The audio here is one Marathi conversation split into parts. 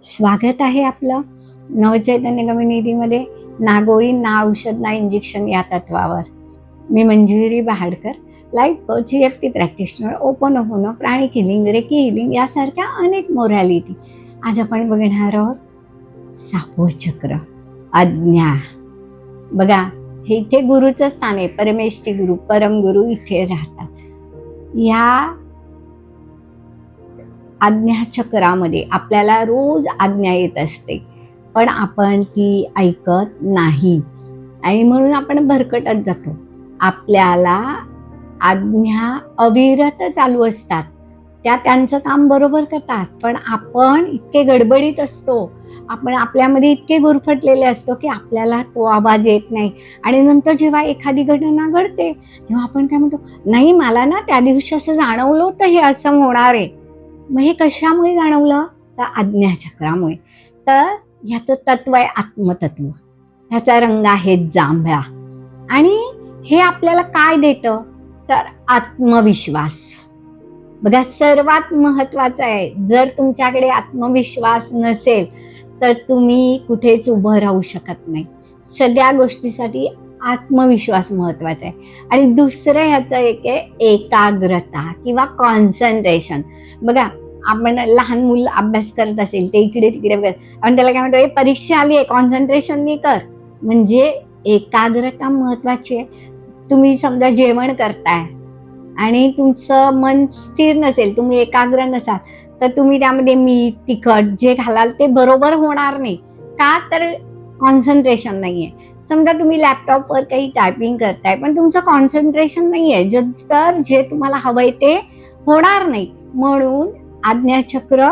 स्वागत आहे आपलं नवचैतन्य कम्युनिटीमध्ये. ना गोळी ना औषध ना इंजेक्शन या तत्वावर मी मंजुरी बहाडकर, लाईफ कोच, EFT प्रॅक्टिशनर, ओपोनोपोनो, प्राणिक हिलिंग, रेकी हिलिंग यासारख्या अनेक मोरॅलिटी. आज आपण बघणार आहोत 6वं चक्र, आज्ञा. बघा, हे इथे गुरुचं स्थान आहे. परमेष्ठी गुरु, परमगुरु इथे राहतात. या आज्ञा चक्रामध्ये आपल्याला रोज आज्ञा येत असते, पण आपण ती ऐकत नाही आणि म्हणून आपण भरकटत जातो. आपल्याला आज्ञा अविरत चालू असतात, त्या त्यांचं काम बरोबर करतात, पण आपण इतके गडबडीत असतो, आपण आपल्यामध्ये इतके गुरफटलेले असतो की आपल्याला तो आवाज येत नाही. आणि नंतर जेव्हा एखादी घटना घडते तेव्हा आपण काय म्हणतो, नाही मला ना त्या दिवशी असं जाणवलं होतं हे असं होणार आहे. मग हे कशामुळे जाणवलं? तर आज्ञाचक्रामुळे. तर ह्याचं तत्व आहे आत्मतत्व. ह्याचा रंग आहे जांभळा. आणि हे आपल्याला काय देतं? तर आत्मविश्वास. बघा, सर्वात महत्वाचं आहे, जर तुमच्याकडे आत्मविश्वास नसेल तर तुम्ही कुठेच उभं राहू शकत नाही. सगळ्या गोष्टीसाठी आत्मविश्वास महत्वाचा आहे. आणि दुसरं ह्याचं एक आहे एकाग्रता किंवा कॉन्सन्ट्रेशन. बघा, आपण लहान मुलं अभ्यास करत असेल, ते इकडे तिकडे बघत, आपण त्याला काय म्हणतो, परीक्षा आली आहे, कॉन्सन्ट्रेशन नाही कर. म्हणजे एकाग्रता महत्वाची आहे. तुम्ही समजा जेवण करताय आणि तुमचं मन स्थिर नसेल, तुम्ही एकाग्र नसाल, तर तुम्ही त्यामध्ये मीठ तिखट जे घालाल ते बरोबर होणार नाही. का? तर कॉन्सन्ट्रेशन नाही आहे. समजा तुम्ही लॅपटॉपवर काही टायपिंग करताय, पण तुमचं कॉन्सन्ट्रेशन नाही आहे, तर जे तुम्हाला हवंय ते होणार नाही. म्हणून आज्ञाचक्र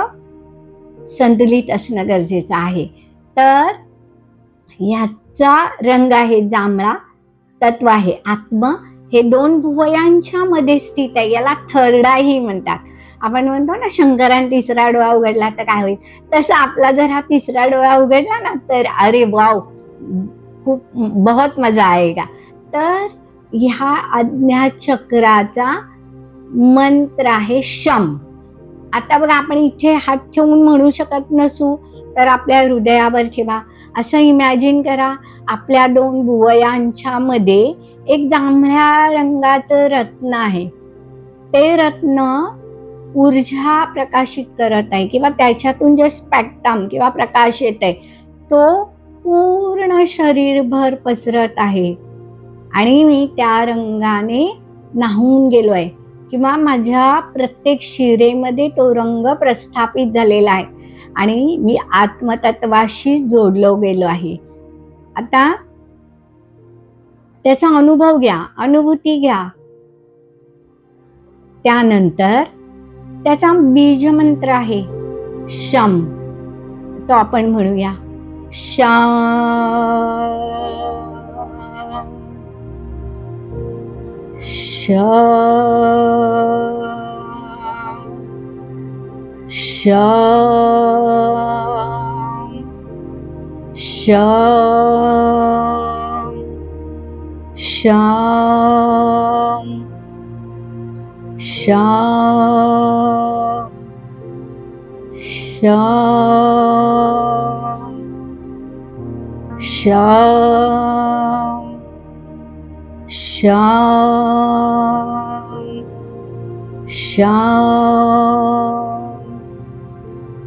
संतुलित असणं गरजेचं आहे. तर याचा रंग आहे जांभळा, तत्व आहे आत्म. हे 2 भुवयांच्या मध्ये स्थित आहे. याला थर्ड आय म्हणतात. आपण म्हणतो ना, शंकराने 3रा डोळा उघडला तर काय होईल, तसं आपला जर हा 3रा डोळा उघडला ना, तर अरे वाव, खूप बहुत मजा आएगा. तर ह्या आज्ञाचक्राचा मंत्र आहे शम. आता बघा, आपण इथे हात ठेवून म्हणू शकत नसू, तर आपल्या हृदयावर ठेवा. असं इमॅजिन करा, आपल्या 2 भुवयांच्या मध्ये एक जांभळ्या रंगाचं रत्न आहे. ते रत्न ऊर्जा प्रकाशित करत आहे किंवा त्याच्यातून जे स्पेक्ट्रम किंवा प्रकाश येत आहे तो पूर्ण शरीरभर पसरत आहे. आणि मी त्या रंगाने न्हावून गेलो आहे किंवा माझ्या प्रत्येक शिरेमध्ये तो रंग प्रस्थापित झालेला आहे आणि मी आत्मतत्वाशी जोडलो गेलो आहे. आता त्याचा अनुभव घ्या, अनुभूती घ्या. त्यानंतर त्याचा बीजमंत्र आहे शम. तो आपण म्हणूया, शम शम शम शम शम शम शम शम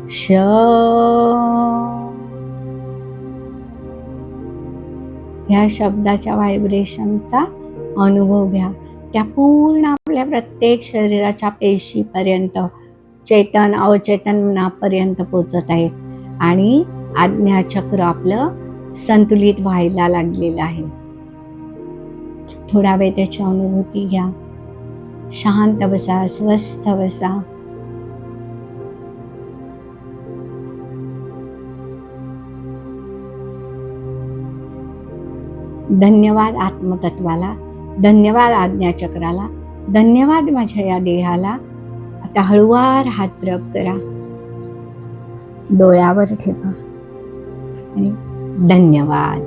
शम. ह्या शब्दाच्या व्हायब्रेशनचा अनुभव घ्या. त्या पूर्ण आपल्या प्रत्येक शरीराच्या पेशीपर्यंत, चेतन अवचेतनापर्यंत पोचत आहेत आणि आज्ञाचक्र आपलं संतुलित व्हायला लागलेलं आहे. थोडा वेळ त्याची अनुभूती घ्या. शांत बसा, स्वस्थ बसा. धन्यवाद आत्मतत्वाला, धन्यवाद आज्ञाचक्राला, धन्यवाद माझ्या या देहाला. आता हळूवार हात रब करा, डोळ्यावर ठेवा आणि धन्यवाद.